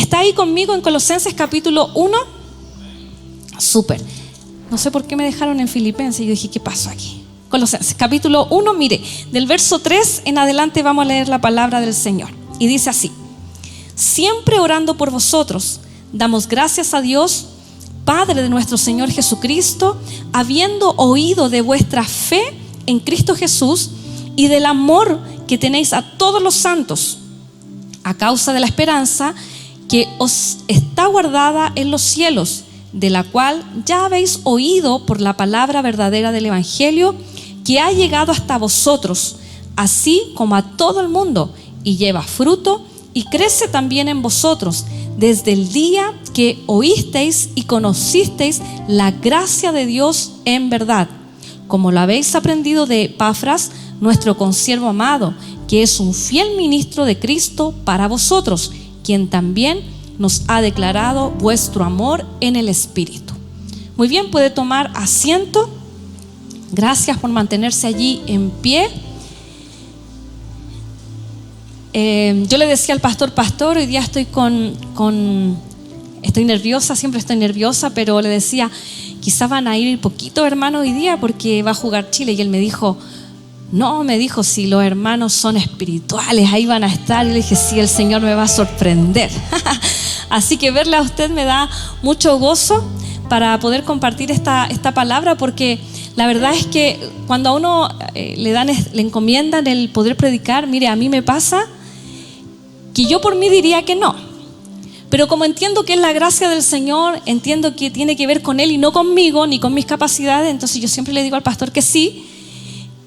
¿Está ahí conmigo en Colosenses capítulo 1? Súper. No sé por qué me dejaron en Filipenses. Yo dije, ¿qué pasó aquí? Colosenses capítulo 1, mire, del verso 3 en adelante vamos a leer la palabra del Señor. Y dice así: siempre orando por vosotros, damos gracias a Dios, Padre de nuestro Señor Jesucristo, habiendo oído de vuestra fe en Cristo Jesús y del amor que tenéis a todos los santos, a causa de la esperanza que os está guardada en los cielos, de la cual ya habéis oído por la palabra verdadera del Evangelio, que ha llegado hasta vosotros, así como a todo el mundo, y lleva fruto y crece también en vosotros, desde el día que oísteis y conocisteis la gracia de Dios en verdad, como lo habéis aprendido de Epafras, nuestro consiervo amado, que es un fiel ministro de Cristo para vosotros, quien también nos ha declarado vuestro amor en el Espíritu. Muy bien, puede tomar asiento. Gracias por mantenerse allí en pie. Yo le decía al pastor, hoy día estoy estoy nerviosa, siempre estoy nerviosa, pero le decía, quizás van a ir poquito hermano hoy día porque va a jugar Chile. Y él me dijo, no, me dijo, si los hermanos son espirituales, ahí van a estar. Y le dije, sí, el Señor me va a sorprender. Así que verle a usted me da mucho gozo para poder compartir esta palabra, porque la verdad es que cuando a uno le encomiendan el poder predicar, mire, a mí me pasa que yo por mí diría que no, pero como entiendo que es la gracia del Señor, entiendo que tiene que ver con Él y no conmigo ni con mis capacidades, entonces yo siempre le digo al pastor que sí.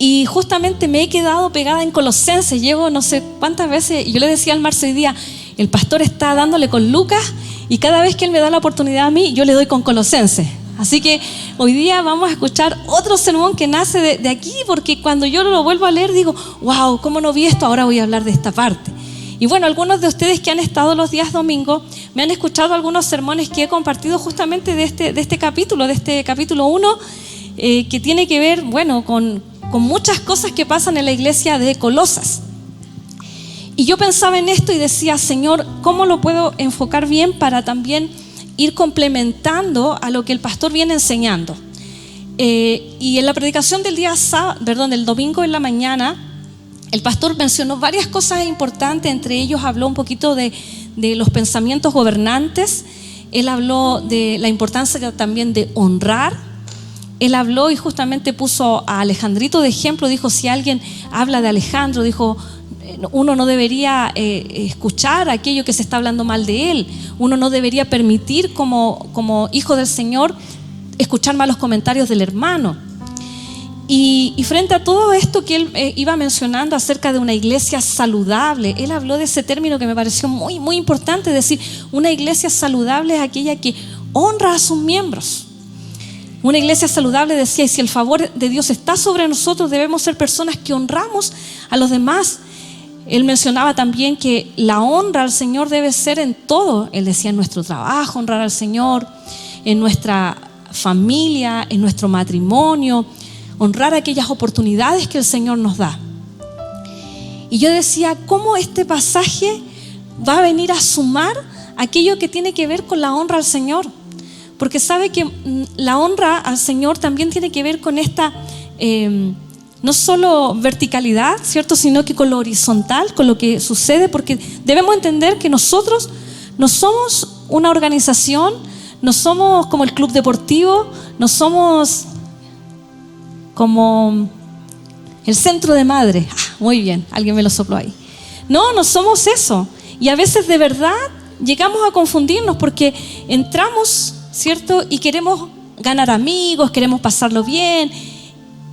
Y justamente me he quedado pegada en Colosenses, llevo no sé cuántas veces, y yo le decía al Marcio hoy día, el pastor está dándole con Lucas y cada vez que él me da la oportunidad a mí, yo le doy con Colosenses. Así que hoy día vamos a escuchar otro sermón que nace de aquí, porque cuando yo lo vuelvo a leer digo, wow, ¿cómo no vi esto? Ahora voy a hablar de esta parte. Y bueno, algunos de ustedes que han estado los días domingos me han escuchado algunos sermones que he compartido justamente de este capítulo 1, que tiene que ver, bueno, con muchas cosas que pasan en la iglesia de Colosas. Y yo pensaba en esto y decía, Señor, ¿cómo lo puedo enfocar bien para también ir complementando a lo que el pastor viene enseñando? Y en la predicación del domingo en la mañana, el pastor mencionó varias cosas importantes. Entre ellos habló un poquito de los pensamientos gobernantes. Él habló de la importancia también de honrar. Él habló y justamente puso a Alejandrito de ejemplo. Dijo, si alguien habla de Alejandro, dijo, uno no debería escuchar aquello que se está hablando mal de él. Uno no debería permitir como hijo del Señor escuchar malos comentarios del hermano. Y frente a todo esto que él iba mencionando acerca de una iglesia saludable, él habló de ese término que me pareció muy, muy importante, decir, una iglesia saludable es aquella que honra a sus miembros. Una iglesia saludable, decía, y si el favor de Dios está sobre nosotros, debemos ser personas que honramos a los demás. Él mencionaba también que la honra al Señor debe ser en todo. Él decía, en nuestro trabajo, honrar al Señor, en nuestra familia, en nuestro matrimonio, honrar aquellas oportunidades que el Señor nos da. Y yo decía, ¿cómo este pasaje va a venir a sumar aquello que tiene que ver con la honra al Señor? Porque sabe que la honra al Señor también tiene que ver con esta, no solo verticalidad, ¿cierto? Sino que con lo horizontal, con lo que sucede, porque debemos entender que nosotros no somos una organización, no somos como el club deportivo, no somos como el centro de madre. Muy bien, alguien me lo sopló ahí. No somos eso. Y a veces de verdad llegamos a confundirnos porque entramos, ¿cierto? Y queremos ganar amigos, queremos pasarlo bien.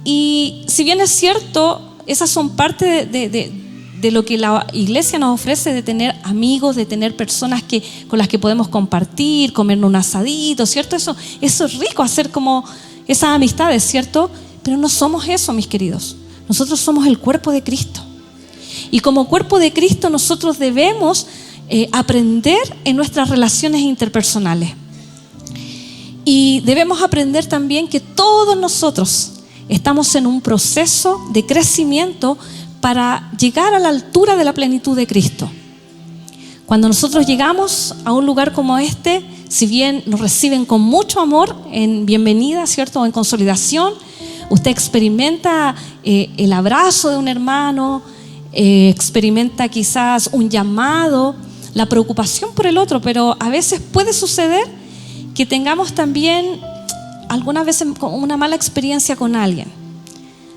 Y si bien es cierto, esas son parte de lo que la iglesia nos ofrece, de tener amigos, de tener personas con las que podemos compartir, comernos un asadito, ¿cierto? Eso es rico, hacer como esas amistades, ¿cierto? Pero no somos eso, mis queridos. Nosotros somos el cuerpo de Cristo. Y como cuerpo de Cristo nosotros debemos aprender en nuestras relaciones interpersonales. Y debemos aprender también que todos nosotros estamos en un proceso de crecimiento para llegar a la altura de la plenitud de Cristo. Cuando nosotros llegamos a un lugar como este, si bien nos reciben con mucho amor en bienvenida, ¿cierto? O en consolidación, usted experimenta el abrazo de un hermano, experimenta quizás un llamado, la preocupación por el otro, pero a veces puede suceder que tengamos también algunas veces una mala experiencia con alguien.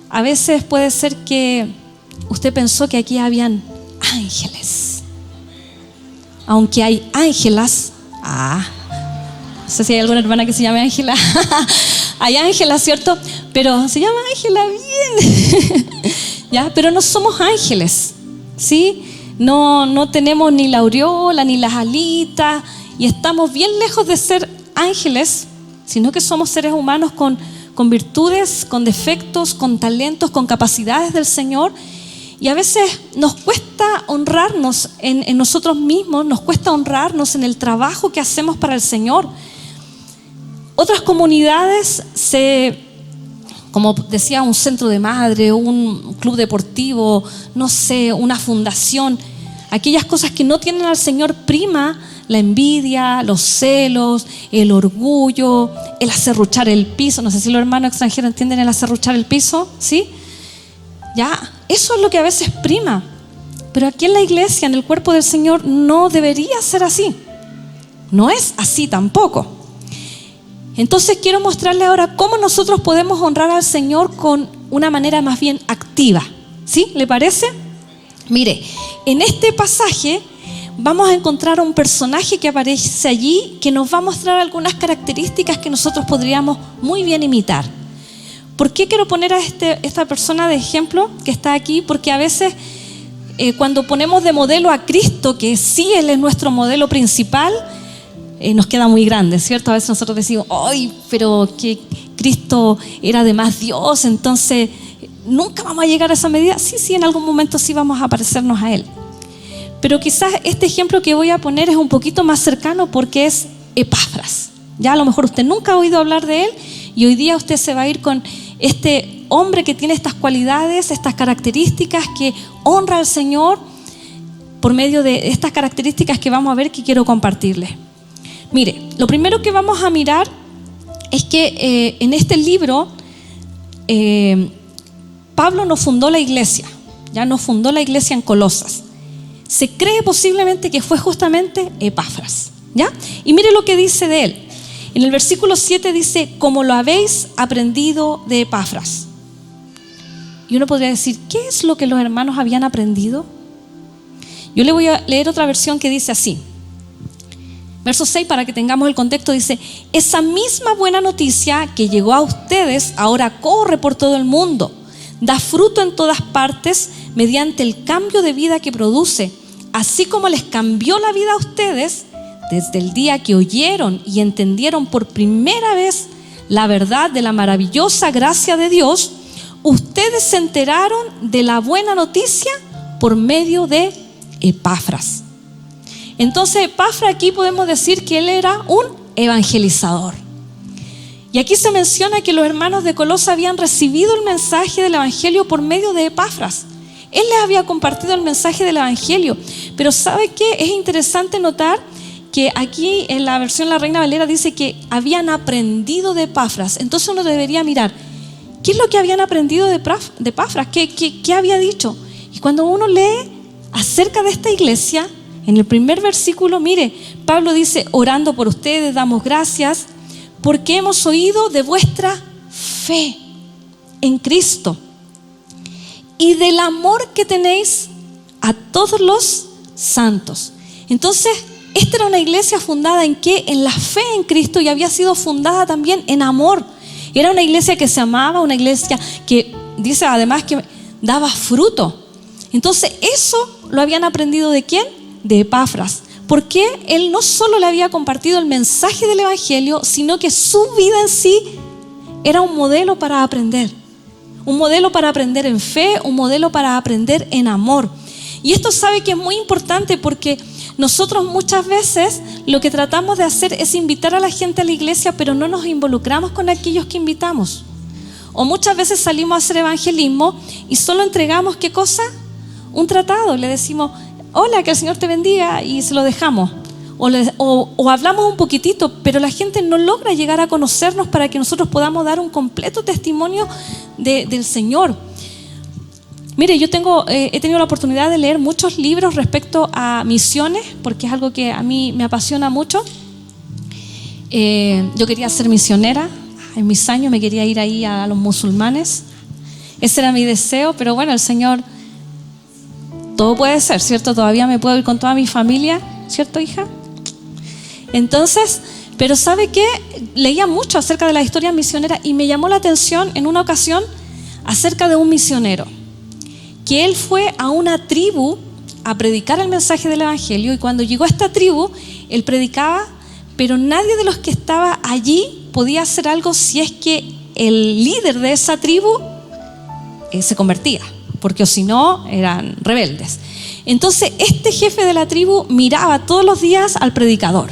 A veces puede ser que usted pensó que aquí habían ángeles. Aunque hay ángelas, no sé si hay alguna hermana que se llame Ángela, hay ángelas, ¿cierto? Pero se llama Ángela bien, ¿ya? Pero no somos ángeles, ¿sí? No tenemos ni la aureola, ni las alitas, y estamos bien lejos de ser ángeles, sino que somos seres humanos con virtudes, con defectos, con talentos, con capacidades del Señor. Y a veces nos cuesta honrarnos en nosotros mismos, nos cuesta honrarnos en el trabajo que hacemos para el Señor. Otras comunidades, como decía, un centro de madre, un club deportivo, no sé, una fundación, aquellas cosas que no tienen al Señor prima, la envidia, los celos, el orgullo, el acerruchar el piso. No sé si los hermanos extranjeros entienden el acerruchar el piso, ¿sí? Ya, eso es lo que a veces prima. Pero aquí en la iglesia, en el cuerpo del Señor, no debería ser así. No es así tampoco. Entonces quiero mostrarle ahora cómo nosotros podemos honrar al Señor con una manera más bien activa. ¿Sí? ¿Le parece? Mire, en este pasaje vamos a encontrar a un personaje que aparece allí que nos va a mostrar algunas características que nosotros podríamos muy bien imitar. ¿Por qué quiero poner a esta persona de ejemplo que está aquí? Porque a veces cuando ponemos de modelo a Cristo, que sí Él es nuestro modelo principal, nos queda muy grande, ¿cierto? A veces nosotros decimos, ¡ay, pero que Cristo era además Dios! Entonces, ¿nunca vamos a llegar a esa medida? Sí, en algún momento sí vamos a parecernos a Él. Pero quizás este ejemplo que voy a poner es un poquito más cercano porque es Epafras. Ya a lo mejor usted nunca ha oído hablar de él y hoy día usted se va a ir con este hombre que tiene estas cualidades, estas características, que honra al Señor por medio de estas características que vamos a ver que quiero compartirles. Mire, lo primero que vamos a mirar es que en este libro Pablo no fundó la iglesia, ya no fundó la iglesia en Colosas. Se cree posiblemente que fue justamente Epafras, ¿ya? Y mire lo que dice de él. En el versículo 7 dice, como lo habéis aprendido de Epafras. Y uno podría decir, ¿qué es lo que los hermanos habían aprendido? Yo le voy a leer otra versión que dice así. Verso 6, para que tengamos el contexto, dice, esa misma buena noticia que llegó a ustedes ahora corre por todo el mundo, da fruto en todas partes mediante el cambio de vida que produce, así como les cambió la vida a ustedes desde el día que oyeron y entendieron por primera vez la verdad de la maravillosa gracia de Dios. Ustedes se enteraron de la buena noticia por medio de Epafras. Entonces Epafras, aquí podemos decir que él era un evangelizador. Y aquí se menciona que los hermanos de Colosas habían recibido el mensaje del evangelio por medio de Epafras. Él les había compartido el mensaje del evangelio. Pero ¿sabe qué? Es interesante notar que aquí en la versión La Reina Valera dice que habían aprendido de Epafras. Entonces uno debería mirar, ¿qué es lo que habían aprendido de Epafras? ¿Qué había dicho? Y cuando uno lee acerca de esta iglesia, en el primer versículo, mire, Pablo dice, orando por ustedes, damos gracias porque hemos oído de vuestra fe en Cristo y del amor que tenéis a todos los santos. Entonces, esta era una iglesia fundada ¿en qué? En la fe en Cristo, y había sido fundada también en amor. Era una iglesia que se amaba, una iglesia que dice además que daba fruto. Entonces eso lo habían aprendido ¿de quién? De Epafras. Porque él no solo le había compartido el mensaje del evangelio, sino que su vida en sí era un modelo para aprender. Un modelo para aprender en fe, un modelo para aprender en amor. Y esto sabe que es muy importante porque nosotros muchas veces lo que tratamos de hacer es invitar a la gente a la iglesia, pero no nos involucramos con aquellos que invitamos. O muchas veces salimos a hacer evangelismo y solo entregamos ¿qué cosa? Un tratado. Le decimos, hola, que el Señor te bendiga, y se lo dejamos. O hablamos un poquitito, pero la gente no logra llegar a conocernos para que nosotros podamos dar un completo testimonio del Señor. Mire, yo he tenido la oportunidad de leer muchos libros respecto a misiones, porque es algo que a mí me apasiona mucho. Yo quería ser misionera, en mis años me quería ir ahí a los musulmanes. Ese era mi deseo, pero bueno, el Señor, todo puede ser, ¿cierto? Todavía me puedo ir con toda mi familia, ¿cierto, hija? Entonces, pero ¿sabe qué? Leía mucho acerca de la historia misionera y me llamó la atención en una ocasión acerca de un misionero, que él fue a una tribu a predicar el mensaje del evangelio, y cuando llegó a esta tribu, él predicaba, pero nadie de los que estaba allí podía hacer algo si es que el líder de esa tribu se convertía, porque si no eran rebeldes. Entonces este jefe de la tribu miraba todos los días al predicador.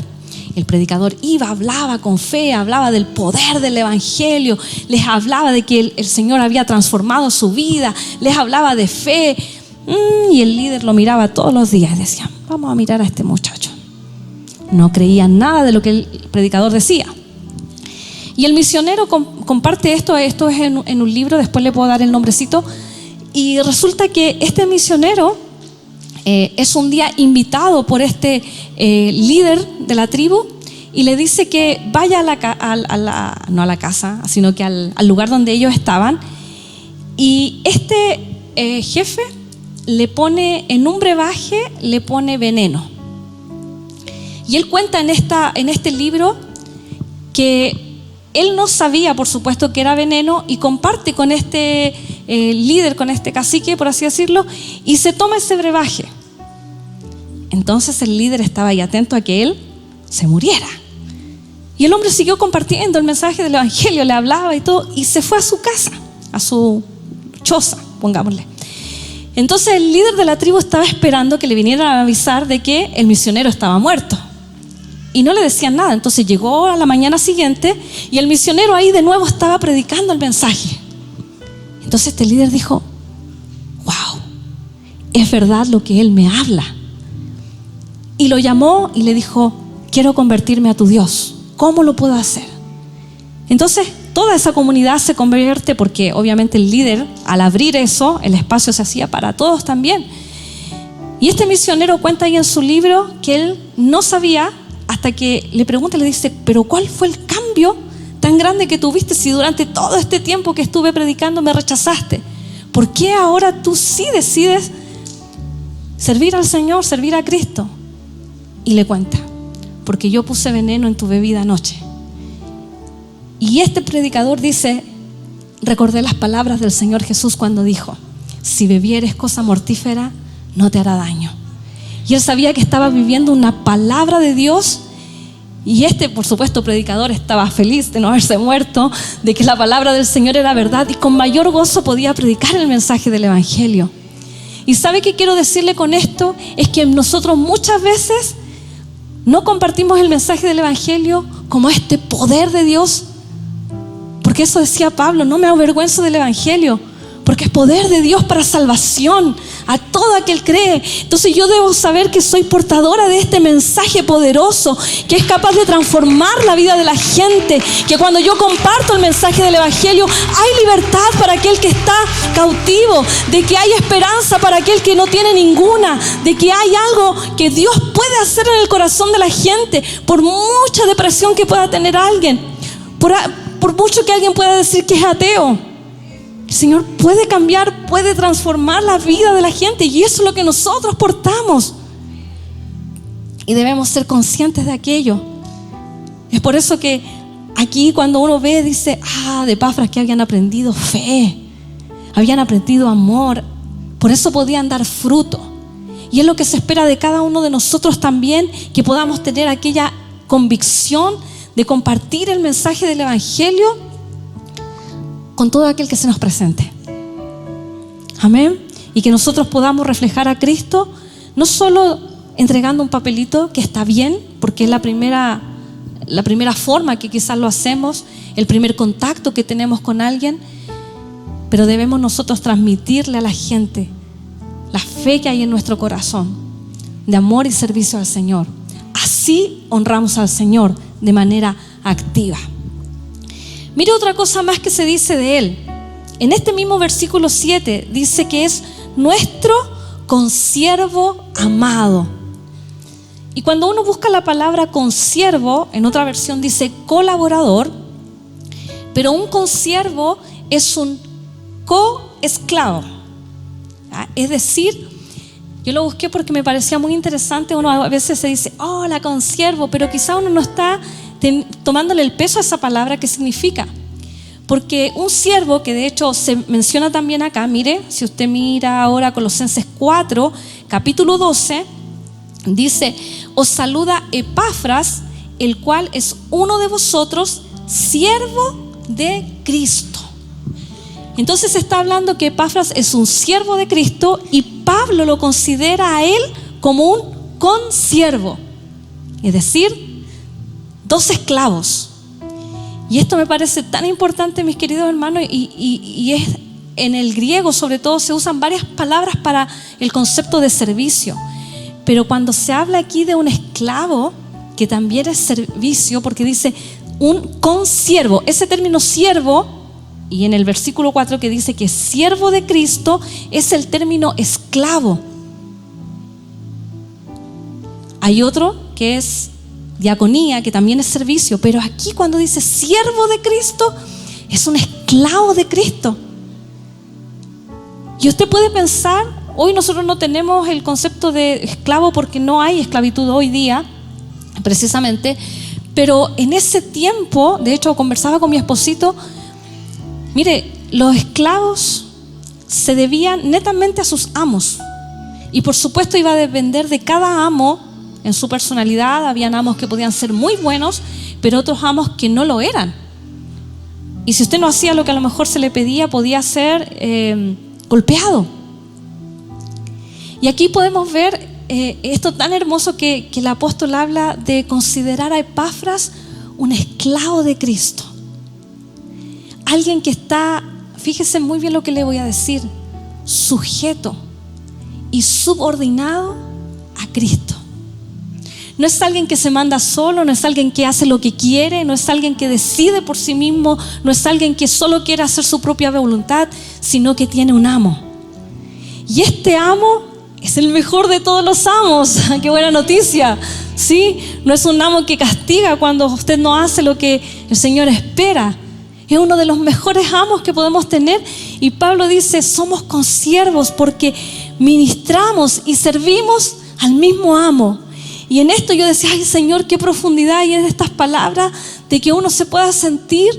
El predicador iba, hablaba con fe, hablaba del poder del evangelio, les hablaba de que el Señor había transformado su vida, les hablaba de fe, y el líder lo miraba todos los días y decía, vamos a mirar a este muchacho. No creían nada de lo que el predicador decía. Y el misionero comparte esto es en un libro, después le puedo dar el nombrecito, y resulta que este misionero es un día invitado por este líder de la tribu, y le dice que vaya no a la casa, sino que al lugar donde ellos estaban, y este jefe le pone en un brebaje, le pone veneno. Y él cuenta en este libro que él no sabía, por supuesto, que era veneno, y comparte con este líder, con este cacique, por así decirlo, y se toma ese brebaje. Entonces el líder estaba ahí atento a que él se muriera. Y el hombre siguió compartiendo el mensaje del evangelio, le hablaba y todo, y se fue a su casa, a su choza, pongámosle. Entonces el líder de la tribu estaba esperando que le vinieran a avisar de que el misionero estaba muerto. Y no le decían nada. Entonces llegó a la mañana siguiente y el misionero ahí de nuevo estaba predicando el mensaje. Entonces este líder dijo, wow, es verdad lo que él me habla. Y lo llamó y le dijo, quiero convertirme a tu Dios. ¿Cómo lo puedo hacer? Entonces toda esa comunidad se convierte, porque obviamente el líder, al abrir eso, el espacio se hacía para todos también. Y este misionero cuenta ahí en su libro que él no sabía, hasta que le pregunta y le dice, pero ¿cuál fue el cambio tan grande que tuviste si durante todo este tiempo que estuve predicando me rechazaste? ¿Por qué ahora tú sí decides servir al Señor, servir a Cristo? Y le cuenta, porque yo puse veneno en tu bebida anoche. Y este predicador dice, recordé las palabras del Señor Jesús cuando dijo, si bebieres cosa mortífera, no te hará daño. Y él sabía que estaba viviendo una palabra de Dios, y este, por supuesto, predicador estaba feliz de no haberse muerto, de que la palabra del Señor era verdad, y con mayor gozo podía predicar el mensaje del evangelio. Y ¿sabe qué quiero decirle con esto? Es que nosotros muchas veces no compartimos el mensaje del evangelio como este poder de Dios, porque eso decía Pablo, no me avergüenzo del evangelio, porque es poder de Dios para salvación a todo aquel que cree. Entonces yo debo saber que soy portadora de este mensaje poderoso, que es capaz de transformar la vida de la gente, que cuando yo comparto el mensaje del evangelio hay libertad para aquel que está cautivo, de que hay esperanza para aquel que no tiene ninguna, de que hay algo que Dios puede hacer en el corazón de la gente, por mucha depresión que pueda tener alguien, por mucho que alguien pueda decir que es ateo. El Señor puede cambiar, puede transformar la vida de la gente, y eso es lo que nosotros portamos. Y debemos ser conscientes de aquello. Es por eso que aquí cuando uno ve, dice, de Epafras que habían aprendido fe, habían aprendido amor, por eso podían dar fruto. Y es lo que se espera de cada uno de nosotros también, que podamos tener aquella convicción de compartir el mensaje del evangelio con todo aquel que se nos presente. Amén. Y que nosotros podamos reflejar a Cristo, no solo entregando un papelito, que está bien, porque es la primera forma que quizás lo hacemos, el primer contacto que tenemos con alguien, pero debemos nosotros transmitirle a la gente la fe que hay en nuestro corazón. de amor y servicio al Señor. Así honramos al Señor de manera activa. Mire otra cosa más que se dice de Él. En este mismo versículo 7 dice que es nuestro consiervo amado. Y cuando uno busca la palabra consiervo, en otra versión dice colaborador, pero un consiervo es un coesclavo. Es decir, yo lo busqué porque me parecía muy interesante. Uno a veces se dice, hola consiervo, pero quizá uno no está tomándole el peso a esa palabra, ¿qué significa? Porque un siervo, que de hecho se menciona también acá, mire, si usted mira ahora Colosenses 4, capítulo 12, dice, os saluda Epafras, el cual es uno de vosotros, siervo de Cristo. Entonces está hablando que Epafras es un siervo de Cristo y Pablo lo considera a él como un consiervo, es decir, dos esclavos. Y esto me parece tan importante, mis queridos hermanos, y es en el griego sobre todo se usan varias palabras para el concepto de servicio. Pero cuando se habla aquí de un esclavo, que también es servicio, porque dice un consiervo, ese término siervo, y en el versículo 4 que dice que es siervo de Cristo, es el término esclavo. Hay otro que es diaconía, que también es servicio, pero aquí cuando dice siervo de Cristo, es un esclavo de Cristo. Y usted puede pensar, hoy nosotros no tenemos el concepto de esclavo porque no hay esclavitud hoy día, precisamente, pero en ese tiempo, de hecho conversaba con mi esposito, mire, los esclavos se debían netamente a sus amos, y por supuesto iba a depender de cada amo en su personalidad. Habían amos que podían ser muy buenos, pero otros amos que no lo eran. Y si usted no hacía lo que a lo mejor se le pedía, podía ser golpeado. Y aquí podemos ver esto tan hermoso que el apóstol habla de considerar a Epafras un esclavo de Cristo. Alguien que está, fíjese muy bien lo que le voy a decir, sujeto y subordinado a Cristo. No es alguien que se manda solo, no es alguien que hace lo que quiere, no es alguien que decide por sí mismo, no es alguien que solo quiere hacer su propia voluntad, sino que tiene un amo. Y este amo es el mejor de todos los amos. ¡Qué buena noticia! ¿Sí? No es un amo que castiga cuando usted no hace lo que el Señor espera. Es uno de los mejores amos que podemos tener. Y Pablo dice, somos consiervos porque ministramos y servimos al mismo amo. Y en esto yo decía, ay Señor, qué profundidad hay en estas palabras de que uno se pueda sentir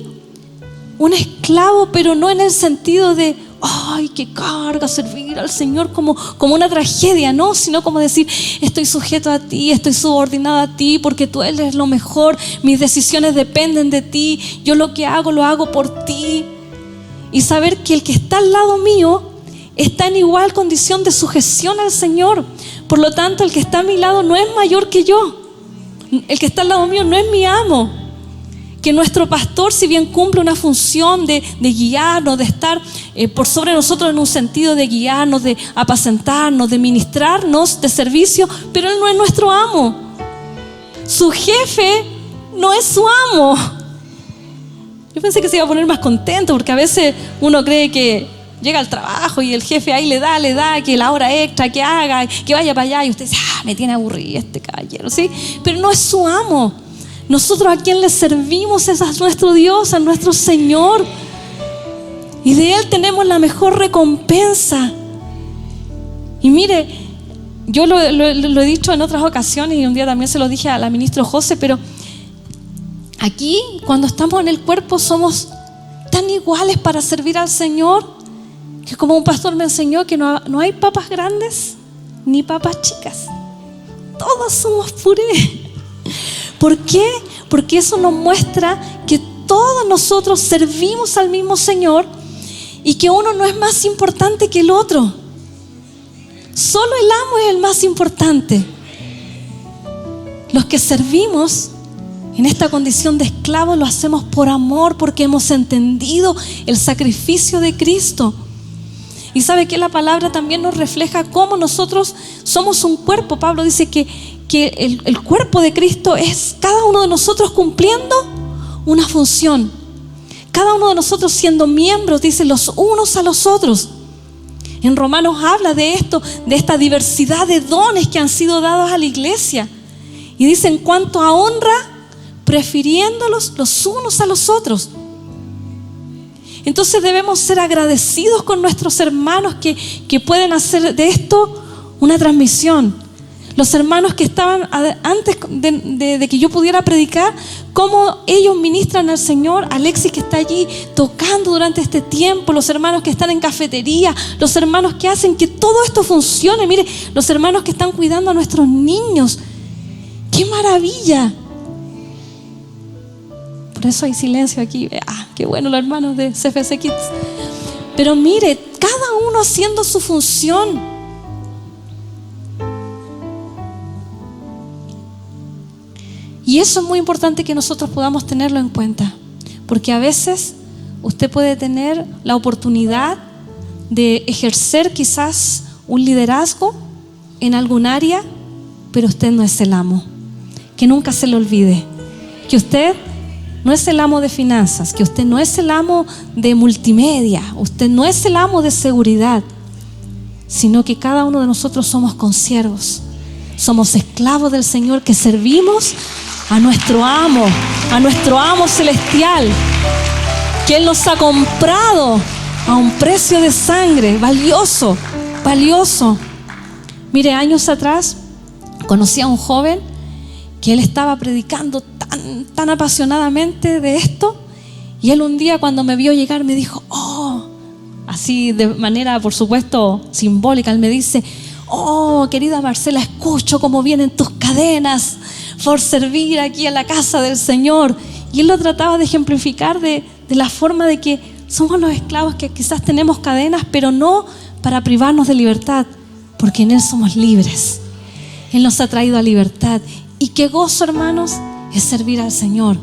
un esclavo, pero no en el sentido de, ay, qué carga servir al Señor como una tragedia, no, sino como decir, estoy sujeto a ti, estoy subordinado a ti porque tú eres lo mejor, mis decisiones dependen de ti, yo lo que hago lo hago por ti. Y saber que el que está al lado mío está en igual condición de sujeción al Señor. Por lo tanto, el que está a mi lado no es mayor que yo. El que está al lado mío no es mi amo. Que nuestro pastor, si bien cumple una función de guiarnos, de estar por sobre nosotros en un sentido de guiarnos, de apacentarnos, de ministrarnos, de servicio, pero él no es nuestro amo. Su jefe no es su amo. Yo pensé que se iba a poner más contento, porque a veces uno cree que llega al trabajo y el jefe ahí le da, que la hora extra, que haga, que vaya para allá, y usted dice, me tiene aburrido este caballero, ¿sí? Pero no es su amo. Nosotros a quien le servimos es a nuestro Dios, a nuestro Señor. Y de Él tenemos la mejor recompensa. Y mire, yo lo he dicho en otras ocasiones y un día también se lo dije a la ministra José, pero aquí cuando estamos en el cuerpo somos tan iguales para servir al Señor, que como un pastor me enseñó que no hay papas grandes ni papas chicas. Todos somos puré. ¿Por qué? Porque eso nos muestra que todos nosotros servimos al mismo Señor y que uno no es más importante que el otro. Solo el amo es el más importante. Los que servimos en esta condición de esclavos lo hacemos por amor, porque hemos entendido el sacrificio de Cristo. Y sabe que la palabra también nos refleja cómo nosotros somos un cuerpo. Pablo dice que el cuerpo de Cristo es cada uno de nosotros cumpliendo una función. Cada uno de nosotros siendo miembros, dice, los unos a los otros. En Romanos habla de esto, de esta diversidad de dones que han sido dados a la iglesia. Y dice, en cuanto a honra, prefiriéndolos los unos a los otros. Entonces debemos ser agradecidos con nuestros hermanos que pueden hacer de esto una transmisión. Los hermanos que estaban antes de que yo pudiera predicar, cómo ellos ministran al Señor. Alexis, que está allí tocando durante este tiempo, los hermanos que están en cafetería, los hermanos que hacen que todo esto funcione. Mire, los hermanos que están cuidando a nuestros niños. ¡Qué maravilla! Por eso hay silencio aquí. Qué bueno los hermanos de CFC Kids. Pero mire, cada uno haciendo su función. Y eso es muy importante que nosotros podamos tenerlo en cuenta. Porque a veces usted puede tener la oportunidad de ejercer quizás un liderazgo en algún área, pero usted no es el amo. Que nunca se le olvide que usted no es el amo de finanzas, que usted no es el amo de multimedia, usted no es el amo de seguridad, sino que cada uno de nosotros somos consiervos, somos esclavos del Señor que servimos a nuestro amo celestial, que Él nos ha comprado a un precio de sangre valioso, valioso. Mire, años atrás conocí a un joven que él estaba predicando tan apasionadamente de esto, y él un día cuando me vio llegar me dijo, así de manera por supuesto simbólica, él me dice, querida Marcela, escucho cómo vienen tus cadenas por servir aquí en la casa del Señor. Y él lo trataba de ejemplificar de la forma de que somos los esclavos que quizás tenemos cadenas, pero no para privarnos de libertad, porque en Él somos libres. Él nos ha traído a libertad. Y qué gozo, hermanos, es servir al Señor.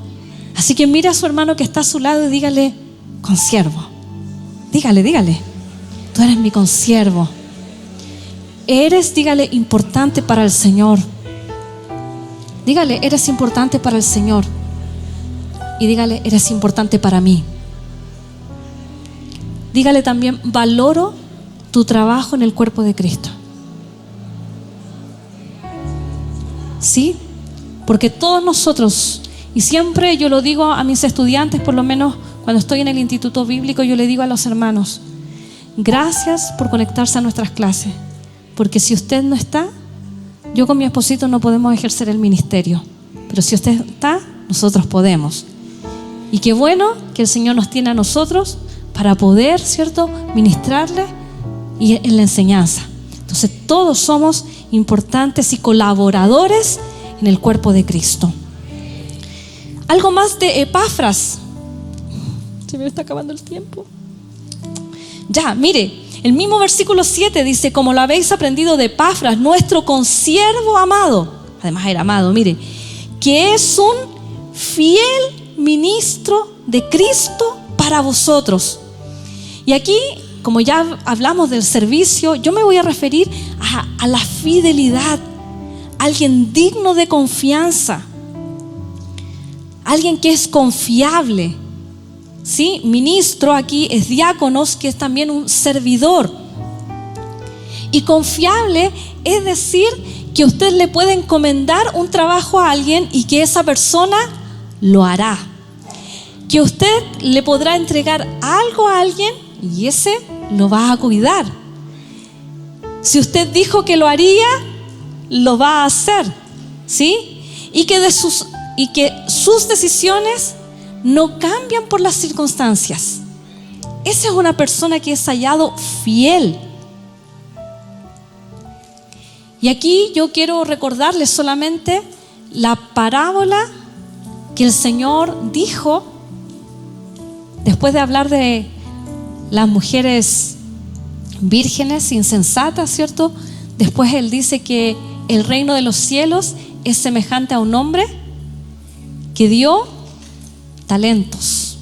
Así que mire a su hermano que está a su lado y dígale, consiervo. Dígale, tú eres mi consiervo. Dígale, importante para el Señor. Dígale, eres importante para el Señor. Y dígale, eres importante para mí. Dígale también, valoro tu trabajo en el cuerpo de Cristo. ¿Sí? Porque todos nosotros, y siempre yo lo digo a mis estudiantes, por lo menos cuando estoy en el instituto bíblico, yo le digo a los hermanos, gracias por conectarse a nuestras clases, porque si usted no está, yo con mi esposito no podemos ejercer el ministerio, pero si usted está, nosotros podemos. Y qué bueno que el Señor nos tiene a nosotros para poder, ¿cierto?, ministrarle y en la enseñanza. Entonces todos somos importantes y colaboradores en el cuerpo de Cristo. Algo más de Epafras. Se me está acabando el tiempo. Ya, mire, el mismo versículo 7 dice, como lo habéis aprendido de Epafras, nuestro consiervo amado, además era amado, mire, que es un fiel ministro de Cristo para vosotros. Y aquí, como ya hablamos del servicio, yo me voy a referir a la fidelidad. Alguien digno de confianza, alguien que es confiable. ¿Sí? Ministro aquí es diáconos, que es también un servidor. Y confiable es decir que usted le puede encomendar un trabajo a alguien y que esa persona lo hará. Que usted le podrá entregar algo a alguien y ese lo va a cuidar. Si usted dijo que lo haría, lo va a hacer, ¿sí? Y que sus decisiones no cambian por las circunstancias. Esa es una persona que es hallado fiel. Y aquí yo quiero recordarles solamente la parábola que el Señor dijo después de hablar de las mujeres vírgenes insensatas, ¿cierto? Después Él dice que el reino de los cielos es semejante a un hombre que dio talentos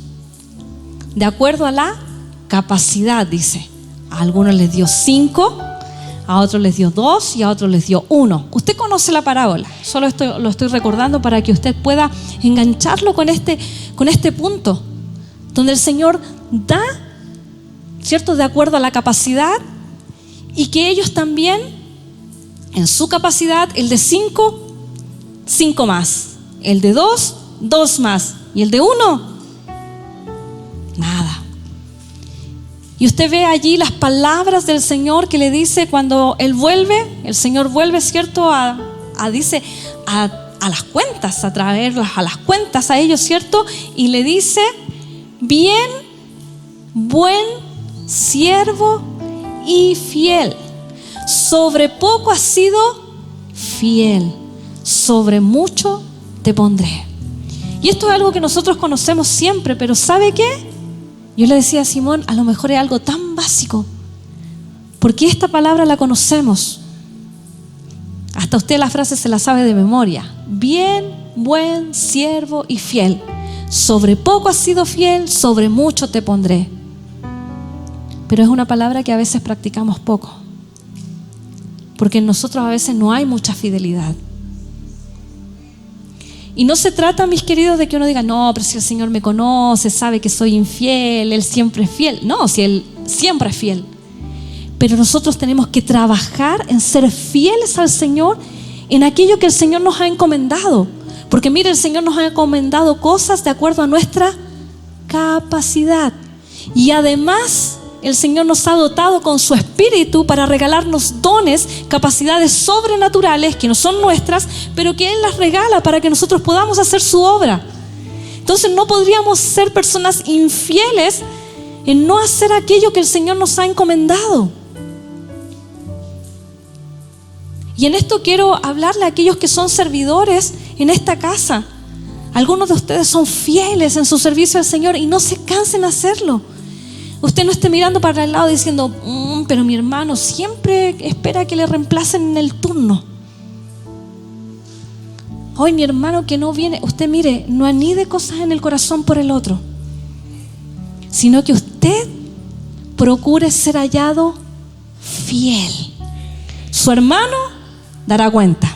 de acuerdo a la capacidad, dice, A algunos les dio 5, a otros les dio 2 y a otros les dio 1. Usted conoce la parábola, solo lo estoy recordando para que usted pueda engancharlo con este punto, donde el Señor da, ¿cierto?, de acuerdo a la capacidad, y que ellos también, en su capacidad, el de 5, 5 más, el de 2, 2 más, y el de 1, nada. Y usted ve allí las palabras del Señor que le dice cuando Él vuelve, el Señor vuelve, ¿cierto?, a las cuentas, a traerlas a las cuentas a ellos, ¿cierto? Y le dice: bien, buen siervo y fiel. Sobre poco has sido fiel, sobre mucho te pondré. Y esto es algo que nosotros conocemos siempre, pero ¿sabe qué? Yo le decía a Simón, a lo mejor es algo tan básico, porque esta palabra la conocemos. Hasta usted la frase se la sabe de memoria. Bien, buen siervo y fiel. Sobre poco has sido fiel, sobre mucho te pondré. Pero es una palabra que a veces practicamos poco, porque en nosotros a veces no hay mucha fidelidad. Y no se trata, mis queridos, de que uno diga: no, pero si el Señor me conoce, sabe que soy infiel, Él siempre es fiel. No, si Él siempre es fiel. Pero nosotros tenemos que trabajar en ser fieles al Señor en aquello que el Señor nos ha encomendado. Porque mire, el Señor nos ha encomendado cosas de acuerdo a nuestra capacidad. Y además, el Señor nos ha dotado con su Espíritu para regalarnos dones, capacidades sobrenaturales que no son nuestras, pero que Él las regala para que nosotros podamos hacer su obra. Entonces no podríamos ser personas infieles en no hacer aquello que el Señor nos ha encomendado. Y en esto quiero hablarle a aquellos que son servidores en esta casa. Algunos de ustedes son fieles en su servicio al Señor y no se cansen de hacerlo. Usted no esté mirando para el lado diciendo: pero mi hermano siempre espera que le reemplacen en el turno. Hoy mi hermano que no viene. Usted mire, no anide cosas en el corazón por el otro, sino que usted procure ser hallado fiel. Su hermano dará cuenta,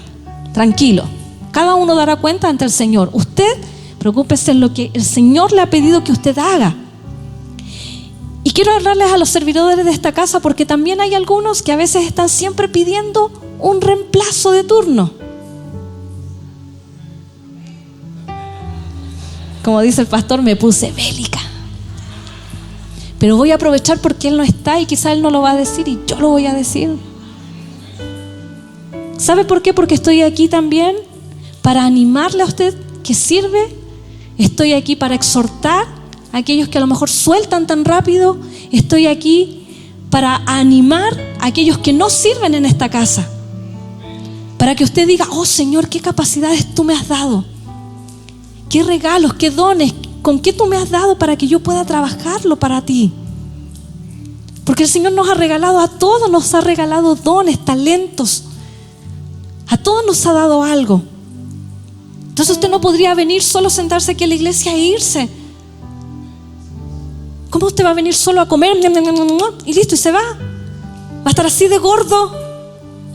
tranquilo, cada uno dará cuenta ante el Señor. Usted preocúpese en lo que el Señor le ha pedido que usted haga. Y quiero hablarles a los servidores de esta casa, porque también hay algunos que a veces están siempre pidiendo un reemplazo de turno. Como dice el pastor, me puse bélica. Pero voy a aprovechar porque él no está y quizá él no lo va a decir y yo lo voy a decir. ¿Sabe por qué? Porque estoy aquí también para animarle a usted que sirve. Estoy aquí para exhortar a aquellos que a lo mejor sueltan tan rápido. Estoy aquí para animar a aquellos que no sirven en esta casa, para que usted diga: oh Señor, qué capacidades tú me has dado, qué regalos, qué dones, con qué tú me has dado para que yo pueda trabajarlo para ti. Porque el Señor nos ha regalado a todos, nos ha regalado dones, talentos, a todos nos ha dado algo. Entonces usted no podría venir solo, sentarse aquí en la iglesia e irse. ¿Cómo usted va a venir solo a comer y listo y se va? Va a estar así de gordo,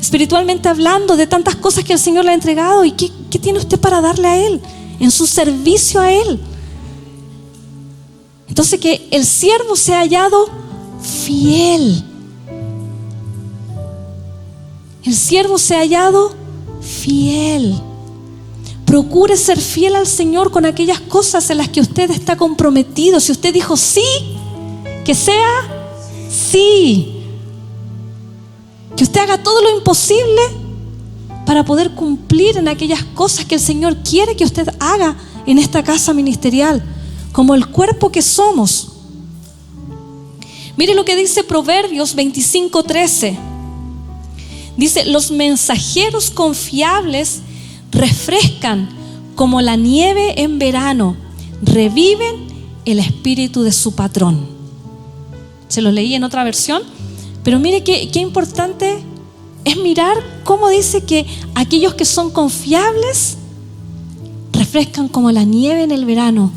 espiritualmente hablando, de tantas cosas que el Señor le ha entregado. ¿Y qué tiene usted para darle a Él en su servicio a Él? Entonces, que el siervo sea hallado fiel. El siervo sea hallado fiel. Procure ser fiel al Señor con aquellas cosas en las que usted está comprometido. Si usted dijo sí, que sea sí. Que usted haga todo lo imposible para poder cumplir en aquellas cosas que el Señor quiere que usted haga en esta casa ministerial, como el cuerpo que somos. Mire lo que dice Proverbios 25:13. Dice: los mensajeros confiables refrescan como la nieve en verano, reviven el espíritu de su patrón. Se lo leí en otra versión, pero mire qué importante es mirar cómo dice que aquellos que son confiables refrescan como la nieve en el verano.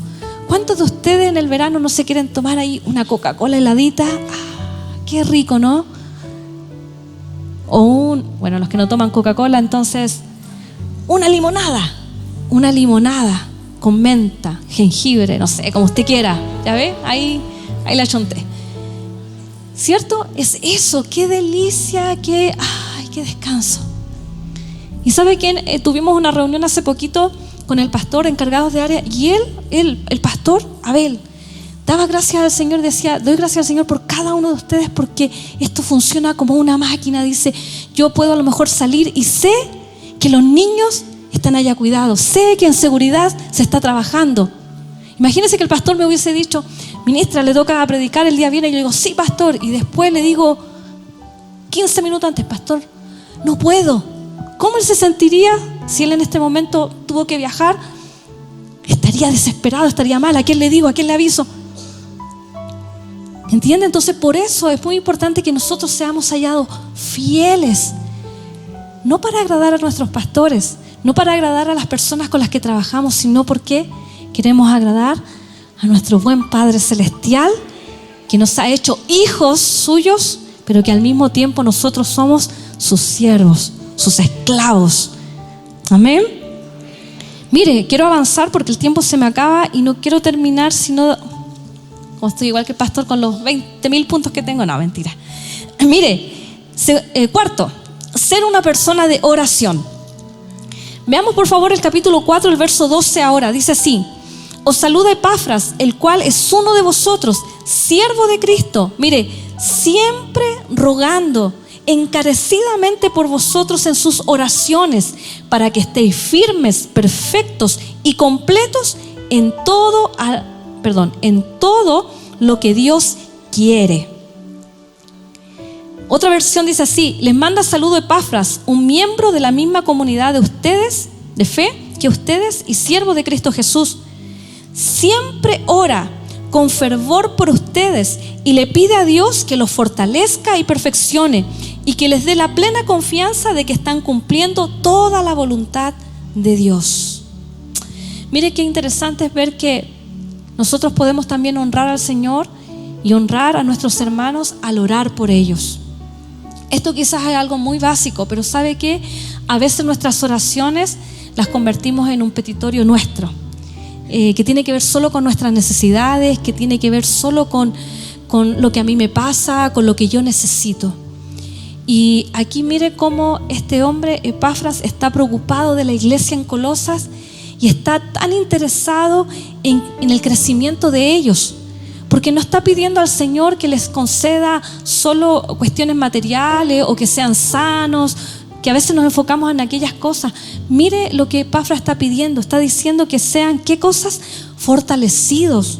¿Cuántos de ustedes en el verano no se quieren tomar ahí una Coca-Cola heladita? qué rico, ¿no? O bueno, los que no toman Coca-Cola, entonces, una limonada con menta, jengibre, no sé, como usted quiera. ¿Ya ve? Ahí la chonté. ¿Cierto? Es eso, qué delicia, qué descanso. ¿Y sabe quién? Tuvimos una reunión hace poquito con el pastor encargado de área, y el pastor Abel daba gracias al Señor, decía: doy gracias al Señor por cada uno de ustedes, porque esto funciona como una máquina. Dice: yo puedo a lo mejor salir y sé que los niños están allá cuidados, sé que en seguridad se está trabajando. Imagínense que el pastor me hubiese dicho: ministra, le toca predicar el día viernes, y yo le digo: sí, pastor, y después le digo 15 minutos antes: pastor, no puedo. ¿Cómo él se sentiría si él en este momento tuvo que viajar? Estaría desesperado, estaría mal. ¿A quién le digo? ¿A quién le aviso? ¿Entiende? Entonces, por eso es muy importante que nosotros seamos hallados fieles, no para agradar a nuestros pastores, no para agradar a las personas con las que trabajamos, sino porque queremos agradar a nuestro buen Padre Celestial, que nos ha hecho hijos suyos, pero que al mismo tiempo nosotros somos sus siervos, sus esclavos. Amén. Mire, quiero avanzar porque el tiempo se me acaba y no quiero terminar sino, como estoy igual que el pastor con los 20,000 puntos que tengo. No, mentira. Mire, cuarto, ser una persona de oración. Veamos por favor el capítulo 4, el verso 12 ahora. Dice así: os saluda Epafras, el cual es uno de vosotros, siervo de Cristo. Mire, siempre rogando encarecidamente por vosotros en sus oraciones, para que estéis firmes, perfectos y completos en todo lo que Dios quiere. Otra versión dice así: les manda saludo Epafras, un miembro de la misma comunidad de ustedes, de fe, que ustedes, y siervo de Cristo Jesús. Siempre ora con fervor por ustedes y le pide a Dios que los fortalezca y perfeccione, y que les dé la plena confianza de que están cumpliendo toda la voluntad de Dios. Mire qué interesante es ver que nosotros podemos también honrar al Señor y honrar a nuestros hermanos al orar por ellos. Esto quizás es algo muy básico, pero ¿sabe qué? A veces nuestras oraciones las convertimos en un petitorio nuestro, que tiene que ver solo con nuestras necesidades, que tiene que ver solo con lo que a mí me pasa, con lo que yo necesito. Y aquí mire cómo este hombre, Epafras, está preocupado de la iglesia en Colosas y está tan interesado en el crecimiento de ellos, porque no está pidiendo al Señor que les conceda solo cuestiones materiales o que sean sanos, que a veces nos enfocamos en aquellas cosas. Mire lo que Epafras está pidiendo, está diciendo que sean, ¿qué cosas? Fortalecidos.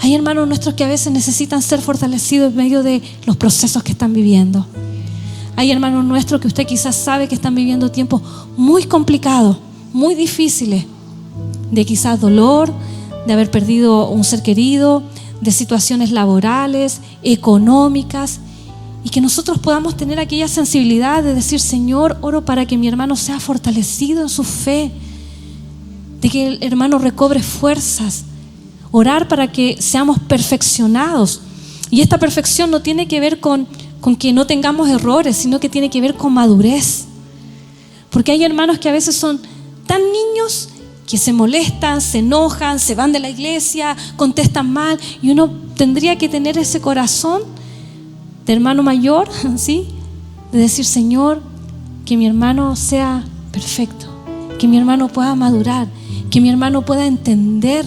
Hay hermanos nuestros que a veces necesitan ser fortalecidos en medio de los procesos que están viviendo. Hay hermanos nuestros que usted quizás sabe que están viviendo tiempos muy complicados, muy difíciles, de quizás dolor, de haber perdido un ser querido, de situaciones laborales, económicas, y que nosotros podamos tener aquella sensibilidad de decir: Señor, oro para que mi hermano sea fortalecido en su fe, de que el hermano recobre fuerzas. Orar para que seamos perfeccionados. Y esta perfección no tiene que ver con que no tengamos errores, sino que tiene que ver con madurez. Porque hay hermanos que a veces son tan niños que se molestan, se enojan, se van de la iglesia, contestan mal, y uno tendría que tener ese corazón de hermano mayor, ¿sí? De decir: Señor, que mi hermano sea perfecto, que mi hermano pueda madurar, que mi hermano pueda entender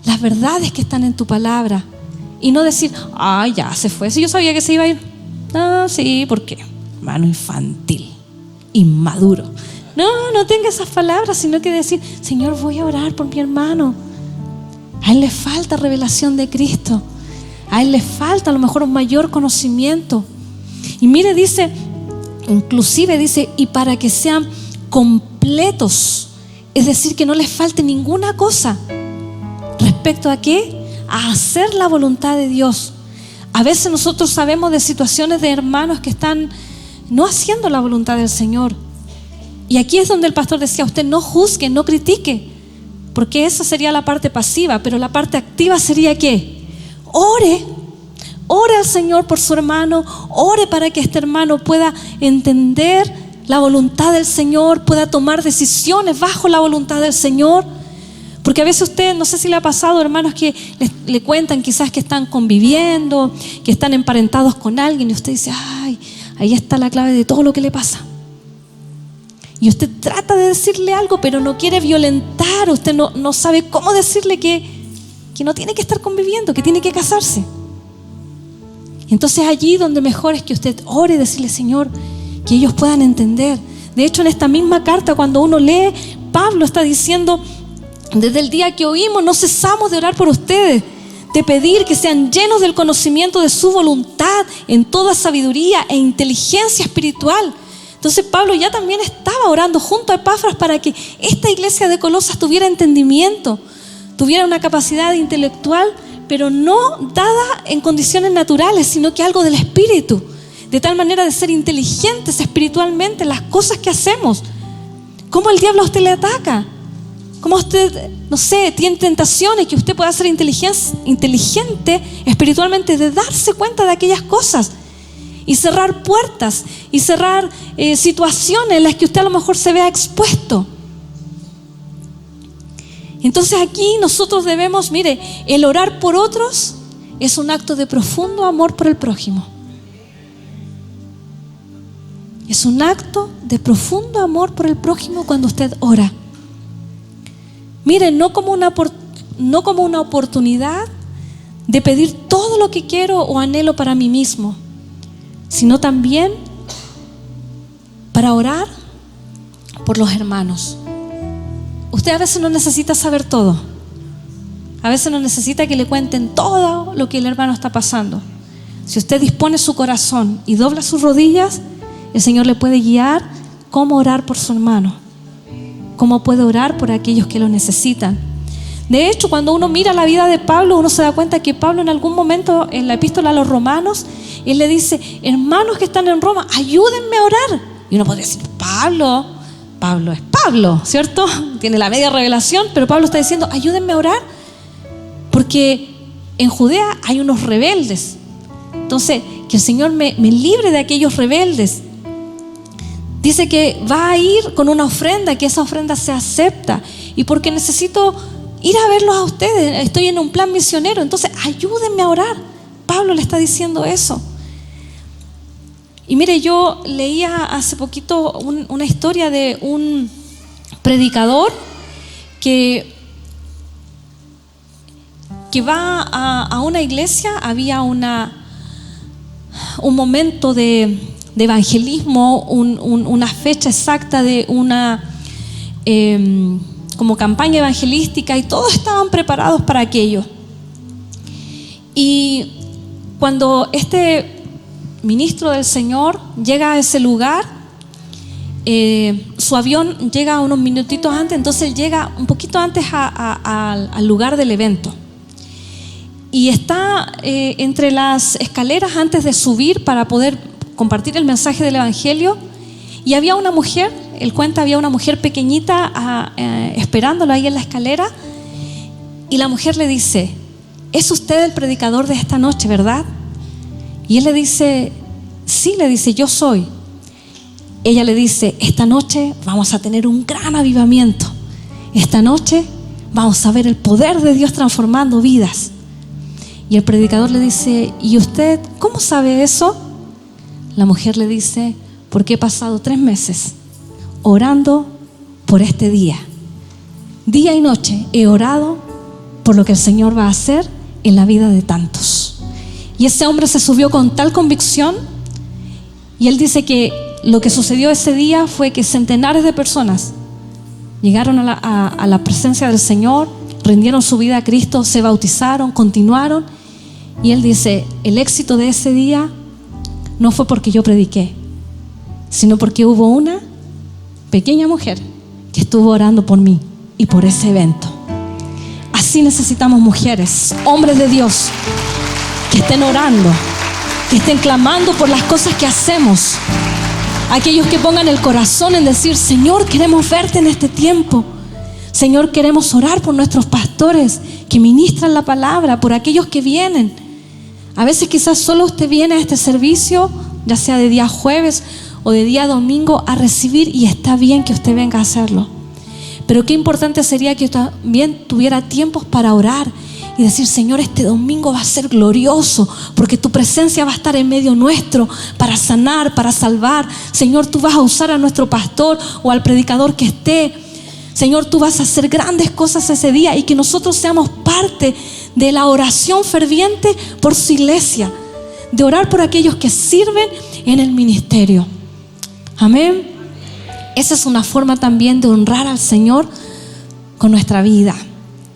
las verdades que están en tu palabra, y no decir: ya se fue, si yo sabía que se iba a ir. Sí, ¿por qué? Hermano infantil, inmaduro. No tenga esas palabras, sino que decir: Señor, voy a orar por mi hermano. A él le falta revelación de Cristo, a él le falta a lo mejor un mayor conocimiento. Y mire, dice, inclusive dice: y para que sean completos, es decir, que no les falte ninguna cosa. ¿Respecto a qué? A hacer la voluntad de Dios. A veces nosotros sabemos de situaciones de hermanos que están no haciendo la voluntad del Señor. Y aquí es donde el pastor decía: usted no juzgue, no critique, porque esa sería la parte pasiva, pero la parte activa sería ¿qué? ore al Señor por su hermano, ore para que este hermano pueda entender la voluntad del Señor, pueda tomar decisiones bajo la voluntad del Señor. Porque a veces usted, no sé si le ha pasado, hermanos, que le cuentan quizás que están conviviendo, que están emparentados con alguien, y usted dice, ay, ahí está la clave de todo lo que le pasa. Y usted trata de decirle algo, pero no quiere violentar, usted no sabe cómo decirle que no tiene que estar conviviendo, que tiene que casarse. Entonces allí donde mejor es que usted ore y decirle, Señor, que ellos puedan entender. De hecho, en esta misma carta, cuando uno lee, Pablo está diciendo, desde el día que oímos, no cesamos de orar por ustedes, de pedir que sean llenos del conocimiento de su voluntad en toda sabiduría e inteligencia espiritual. Entonces Pablo ya también estaba orando junto a Epafras para que esta iglesia de Colosas tuviera entendimiento, tuviera una capacidad intelectual, pero no dada en condiciones naturales, sino que algo del espíritu, de tal manera de ser inteligentes espiritualmente en las cosas que hacemos. ¿Cómo el diablo a usted le ataca? ¿Cómo usted, no sé, tiene tentaciones que usted pueda ser inteligente espiritualmente, de darse cuenta de aquellas cosas y cerrar puertas y cerrar situaciones en las que usted a lo mejor se vea expuesto? Entonces aquí nosotros debemos, mire, el orar por otros es un acto de profundo amor por el prójimo. Es un acto de profundo amor por el prójimo cuando usted ora. Mire, no como una oportunidad de pedir todo lo que quiero o anhelo para mí mismo, sino también para orar por los hermanos. Usted a veces no necesita saber todo. A veces no necesita que le cuenten todo lo que el hermano está pasando. Si usted dispone su corazón y dobla sus rodillas, el Señor le puede guiar cómo orar por su hermano, cómo puede orar por aquellos que lo necesitan. De hecho, cuando uno mira la vida de Pablo, uno se da cuenta que Pablo en algún momento en la epístola a los romanos, él le dice, hermanos que están en Roma, ayúdenme a orar. Y uno podría decir, Pablo es Pablo, ¿cierto? Tiene la media revelación, pero Pablo está diciendo, ayúdenme a orar, porque en Judea hay unos rebeldes. Entonces, que el Señor me libre de aquellos rebeldes. Dice que va a ir con una ofrenda, que esa ofrenda se acepta. Y porque necesito ir a verlos a ustedes, estoy en un plan misionero, entonces ayúdenme a orar. Pablo le está diciendo eso. Y mire, yo leía hace poquito una historia de un predicador que va a una iglesia. Había un momento de evangelismo, una fecha exacta de una como campaña evangelística, y todos estaban preparados para aquello. Y cuando este ministro del Señor llega a ese lugar, su avión llega unos minutitos antes, entonces él llega un poquito antes al lugar del evento. Y está entre las escaleras antes de subir para poder compartir el mensaje del evangelio, y había una mujer, él cuenta, había una mujer pequeñita esperándolo ahí en la escalera, y la mujer le dice, ¿es usted el predicador de esta noche, verdad? Y él le dice, sí, le dice, yo soy. Ella le dice, esta noche vamos a tener un gran avivamiento, esta noche vamos a ver el poder de Dios transformando vidas. Y el predicador le dice, ¿y usted cómo sabe eso? La mujer le dice, porque he pasado 3 meses orando por este día. Día y noche he orado por lo que el Señor va a hacer en la vida de tantos. Y ese hombre se subió con tal convicción, y él dice que lo que sucedió ese día fue que centenares de personas llegaron a la presencia del Señor, rindieron su vida a Cristo, se bautizaron, continuaron. Y él dice, el éxito de ese día no fue porque yo prediqué, sino porque hubo una pequeña mujer que estuvo orando por mí y por ese evento. Así necesitamos mujeres, hombres de Dios, que estén orando, que estén clamando por las cosas que hacemos. Aquellos que pongan el corazón en decir, Señor, queremos verte en este tiempo. Señor, queremos orar por nuestros pastores que ministran la palabra, por aquellos que vienen A veces quizás solo usted viene a este servicio, ya sea de día jueves o de día domingo, a recibir, y está bien que usted venga a hacerlo. Pero qué importante sería que también tuviera tiempos para orar y decir: Señor, este domingo va a ser glorioso porque tu presencia va a estar en medio nuestro para sanar, para salvar. Señor, tú vas a usar a nuestro pastor o al predicador que esté. Señor, tú vas a hacer grandes cosas ese día, y que nosotros seamos parte de la oración ferviente por su iglesia, de orar por aquellos que sirven en el ministerio. Amén. Esa es una forma también de honrar al Señor con nuestra vida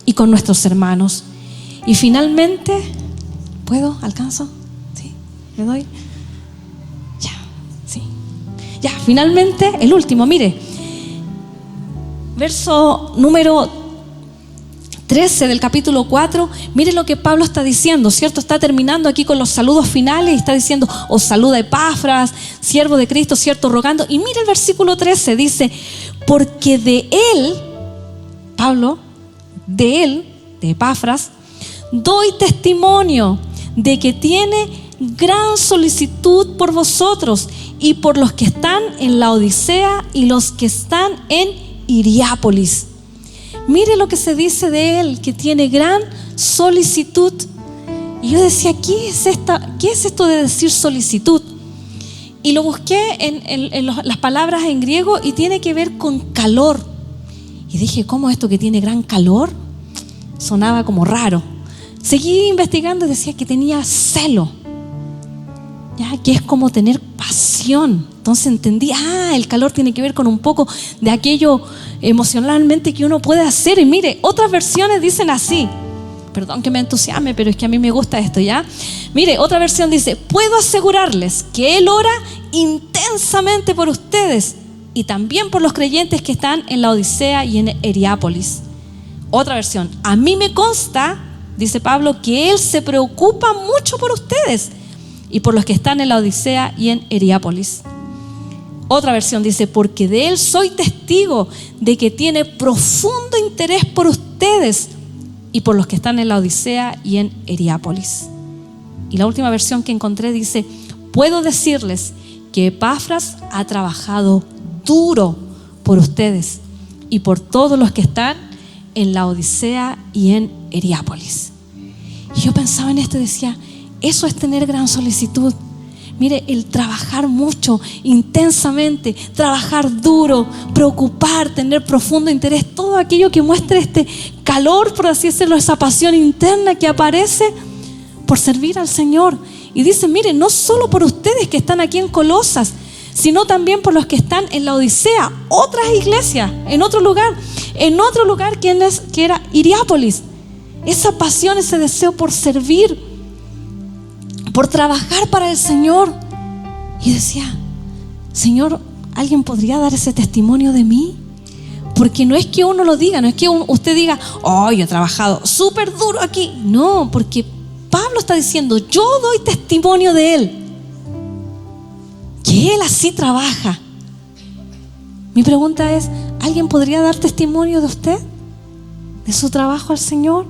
y con nuestros hermanos. Y finalmente, ¿puedo? ¿Alcanzo? ¿Sí? ¿Le doy? Ya, sí. Ya, finalmente, el último, mire. Verso número 13 del capítulo 4, mire lo que Pablo está diciendo, ¿cierto? Está terminando aquí con los saludos finales y está diciendo: os saluda Epafras, siervo de Cristo, cierto, rogando. Y mire el versículo 13, dice: porque de él, Pablo, de Epafras, doy testimonio de que tiene gran solicitud por vosotros y por los que están en Laodicea y los que están en Hierápolis. Mire lo que se dice de él, que tiene gran solicitud. Y yo decía: ¿qué es esto de decir solicitud? Y lo busqué en las palabras en griego, y tiene que ver con calor. Y dije: ¿cómo esto que tiene gran calor? Sonaba como raro. Seguí investigando y decía que tenía celo, ya, que es como tener pasión. Entonces entendí: el calor tiene que ver con un poco de aquello emocionalmente que uno puede hacer. Y mire, otras versiones dicen así. Perdón que me entusiasme, pero es que a mí me gusta esto, ¿ya? Mire, otra versión dice: puedo asegurarles que él ora intensamente por ustedes y también por los creyentes que están en Laodicea y en Hierápolis. Otra versión: a mí me consta, dice Pablo, que él se preocupa mucho por ustedes y por los que están en Laodicea y en Hierápolis. Otra versión dice: porque de él soy testigo de que tiene profundo interés por ustedes y por los que están en Laodicea y en Hierápolis. Y la última versión que encontré dice: puedo decirles que Epafras ha trabajado duro por ustedes y por todos los que están en Laodicea y en Hierápolis. Y yo pensaba en esto y decía: eso es tener gran solicitud. Mire, el trabajar mucho, intensamente, trabajar duro, preocupar, tener profundo interés, todo aquello que muestre este calor, por así decirlo, esa pasión interna que aparece por servir al Señor. Y dice: mire, no solo por ustedes que están aquí en Colosas, sino también por los que están en Laodicea, otras iglesias, en otro lugar que era Hierápolis. Esa pasión, ese deseo por servir, por trabajar para el Señor. Y decía: Señor, ¿alguien podría dar ese testimonio de mí? Porque no es que uno lo diga, no es que usted diga: yo he trabajado súper duro aquí. No, porque Pablo está diciendo: yo doy testimonio de él, que él así trabaja. Mi pregunta es: ¿alguien podría dar testimonio de usted? ¿De su trabajo al Señor?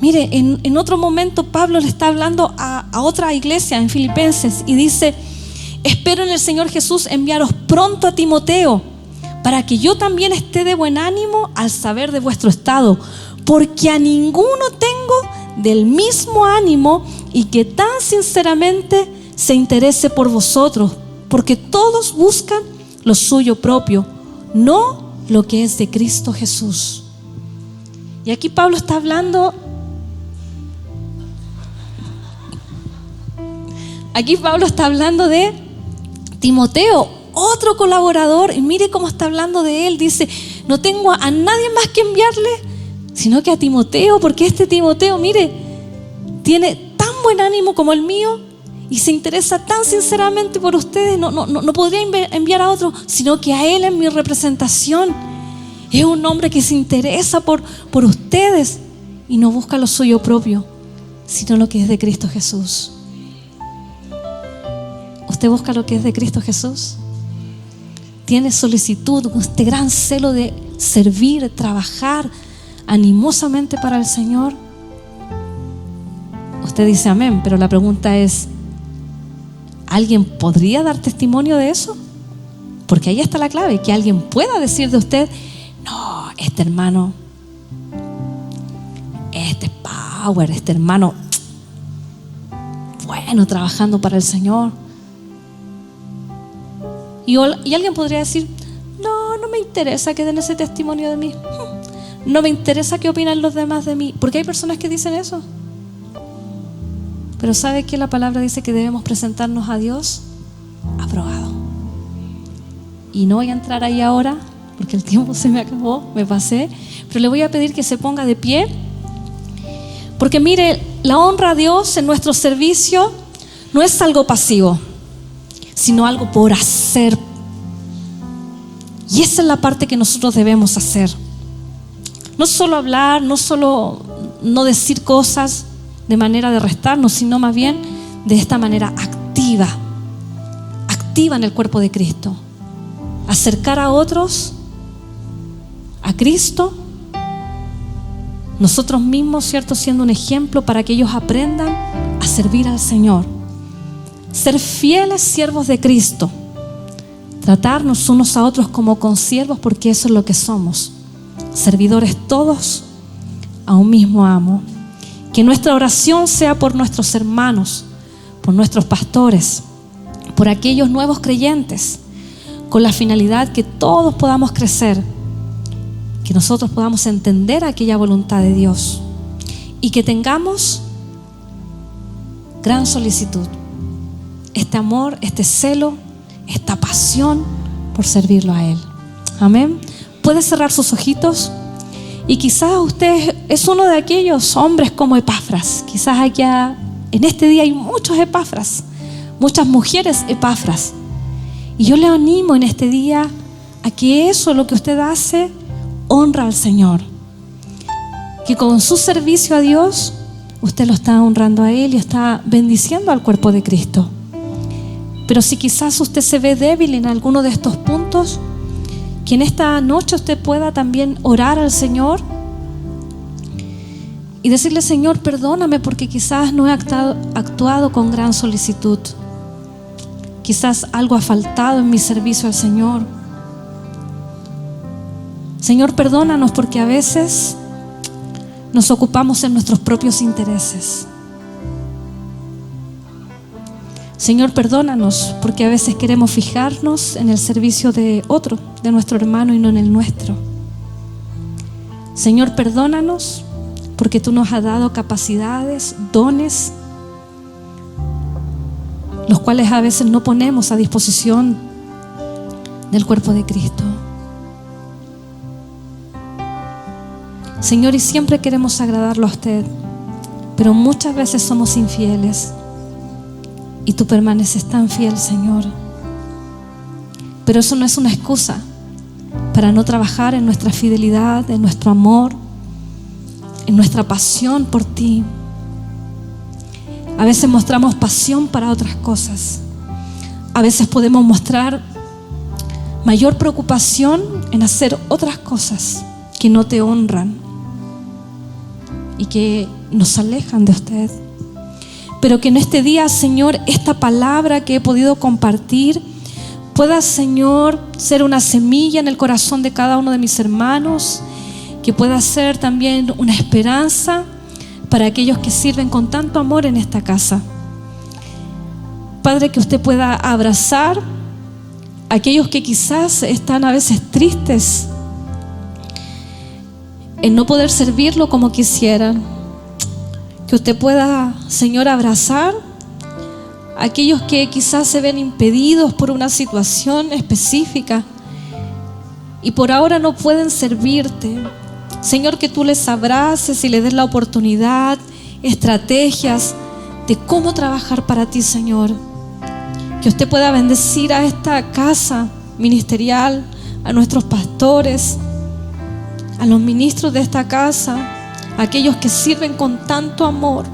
Mire, en otro momento Pablo le está hablando a otra iglesia en Filipenses y dice: espero en el Señor Jesús enviaros pronto a Timoteo, para que yo también esté de buen ánimo al saber de vuestro estado, porque a ninguno tengo del mismo ánimo y que tan sinceramente se interese por vosotros, porque todos buscan lo suyo propio, no lo que es de Cristo Jesús. Y aquí Pablo está hablando de Timoteo, otro colaborador, y mire cómo está hablando de él. Dice: no tengo a nadie más que enviarle, sino que a Timoteo, porque este Timoteo, mire, tiene tan buen ánimo como el mío y se interesa tan sinceramente por ustedes. No podría enviar a otro, sino que a él en mi representación. Es un hombre que se interesa por ustedes y no busca lo suyo propio, sino lo que es de Cristo Jesús. ¿Usted busca lo que es de Cristo Jesús? ¿Tiene solicitud, este gran celo de servir, de trabajar animosamente para el Señor? Usted dice amén, pero la pregunta es, ¿alguien podría dar testimonio de eso? Porque ahí está la clave, que alguien pueda decir de usted, no, este hermano, este es power, este hermano, bueno, trabajando para el Señor. Y alguien podría decir, no me interesa que den ese testimonio de mí. No me interesa qué opinan los demás de mí. Porque hay personas que dicen eso. Pero ¿sabe qué? La palabra dice que debemos presentarnos a Dios aprobado. Y no voy a entrar ahí ahora, porque el tiempo se me acabó, me pasé. Pero le voy a pedir que se ponga de pie. Porque mire, la honra a Dios en nuestro servicio no es algo pasivo, sino algo por hacer. Y esa es la parte que nosotros debemos hacer. No solo hablar, no solo no decir cosas de manera de restarnos, sino más bien de esta manera activa en el cuerpo de Cristo. Acercar a otros a Cristo, nosotros mismos, ¿cierto?, siendo un ejemplo para que ellos aprendan a servir al Señor. Ser fieles siervos de Cristo. Tratarnos unos a otros como consiervos, porque eso es lo que somos. Servidores todos a un mismo amo. Que nuestra oración sea por nuestros hermanos, por nuestros pastores, por aquellos nuevos creyentes, con la finalidad que todos podamos crecer, que nosotros podamos entender aquella voluntad de Dios y que tengamos gran solicitud, este amor, este celo, esta pasión por servirlo a Él. Amén. Puede cerrar sus ojitos. Y quizás usted es uno de aquellos hombres como Epafras. Quizás allá en este día hay muchos Epafras, muchas mujeres Epafras. Y yo le animo en este día a que eso, lo que usted hace, honra al Señor. Que con su servicio a Dios, usted lo está honrando a Él y está bendiciendo al cuerpo de Cristo. Pero si quizás usted se ve débil en alguno de estos puntos, que en esta noche usted pueda también orar al Señor y decirle: Señor, perdóname porque quizás no he actuado con gran solicitud. Quizás algo ha faltado en mi servicio al Señor. Señor, perdónanos porque a veces nos ocupamos en nuestros propios intereses. Señor, perdónanos porque a veces queremos fijarnos en el servicio de otro, de nuestro hermano, y no en el nuestro. Señor, perdónanos porque tú nos has dado capacidades, dones, los cuales a veces no ponemos a disposición del cuerpo de Cristo. Señor, y siempre queremos agradarlo a usted, pero muchas veces somos infieles. Y tú permaneces tan fiel, Señor. Pero eso no es una excusa para no trabajar en nuestra fidelidad, en nuestro amor, en nuestra pasión por ti. A veces mostramos pasión para otras cosas. A veces podemos mostrar mayor preocupación en hacer otras cosas que no te honran y que nos alejan de usted. Pero que en este día, Señor, esta palabra que he podido compartir pueda, Señor, ser una semilla en el corazón de cada uno de mis hermanos, que pueda ser también una esperanza para aquellos que sirven con tanto amor en esta casa. Padre, que usted pueda abrazar a aquellos que quizás están a veces tristes en no poder servirlo como quisieran. Que usted pueda, Señor, abrazar a aquellos que quizás se ven impedidos por una situación específica y por ahora no pueden servirte. Señor, que tú les abraces y les des la oportunidad, estrategias de cómo trabajar para ti, Señor. Que usted pueda bendecir a esta casa ministerial, a nuestros pastores, a los ministros de esta casa, aquellos que sirven con tanto amor.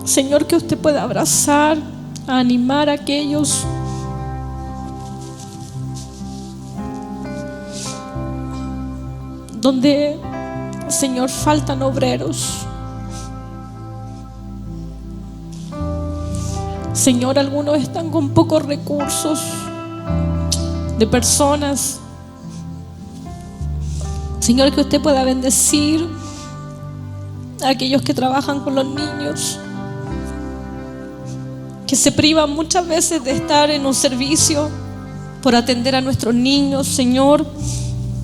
Señor, que usted pueda abrazar a animar a aquellos donde, Señor, faltan obreros. Señor, algunos están con pocos recursos de personas. Señor, que usted pueda bendecir a aquellos que trabajan con los niños, que se privan muchas veces de estar en un servicio por atender a nuestros niños. Señor,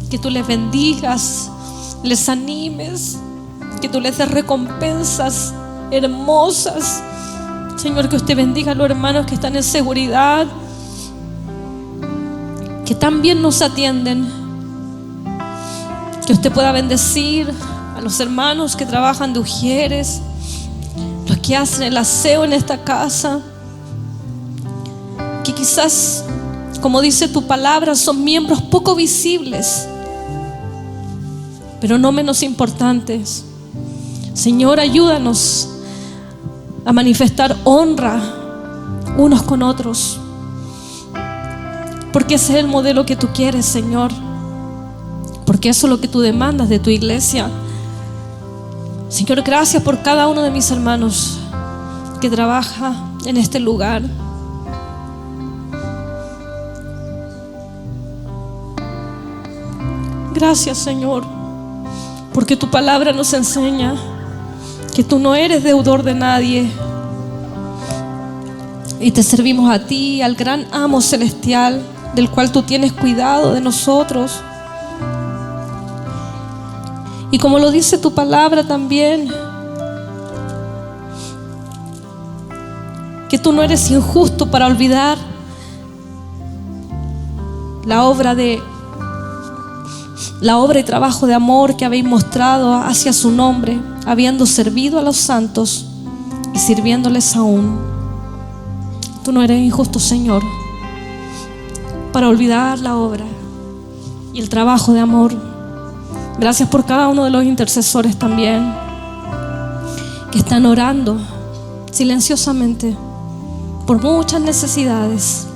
que tú les bendigas, les animes, que tú les des recompensas hermosas. Señor, que usted bendiga a los hermanos que están en seguridad, que también nos atienden. Que usted pueda bendecir a los hermanos que trabajan de ujieres, los que hacen el aseo en esta casa, que quizás, como dice tu palabra, son miembros poco visibles, pero no menos importantes. Señor, ayúdanos a manifestar honra unos con otros, porque ese es el modelo que tú quieres, Señor, porque eso es lo que tú demandas de tu iglesia. Señor, gracias por cada uno de mis hermanos que trabaja en este lugar. Gracias, Señor, porque tu palabra nos enseña que tú no eres deudor de nadie, y te servimos a ti, al gran amo celestial, del cual tú tienes cuidado de nosotros. Y como lo dice tu palabra también, que tú no eres injusto para olvidar la obra y trabajo de amor que habéis mostrado hacia su nombre, habiendo servido a los santos y sirviéndoles aún. Tú no eres injusto, Señor, para olvidar la obra y el trabajo de amor. Gracias por cada uno de los intercesores también que están orando silenciosamente por muchas necesidades.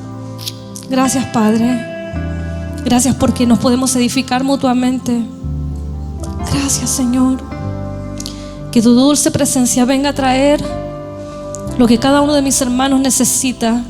Gracias, Padre. Gracias porque nos podemos edificar mutuamente. Gracias, Señor. Que tu dulce presencia venga a traer lo que cada uno de mis hermanos necesita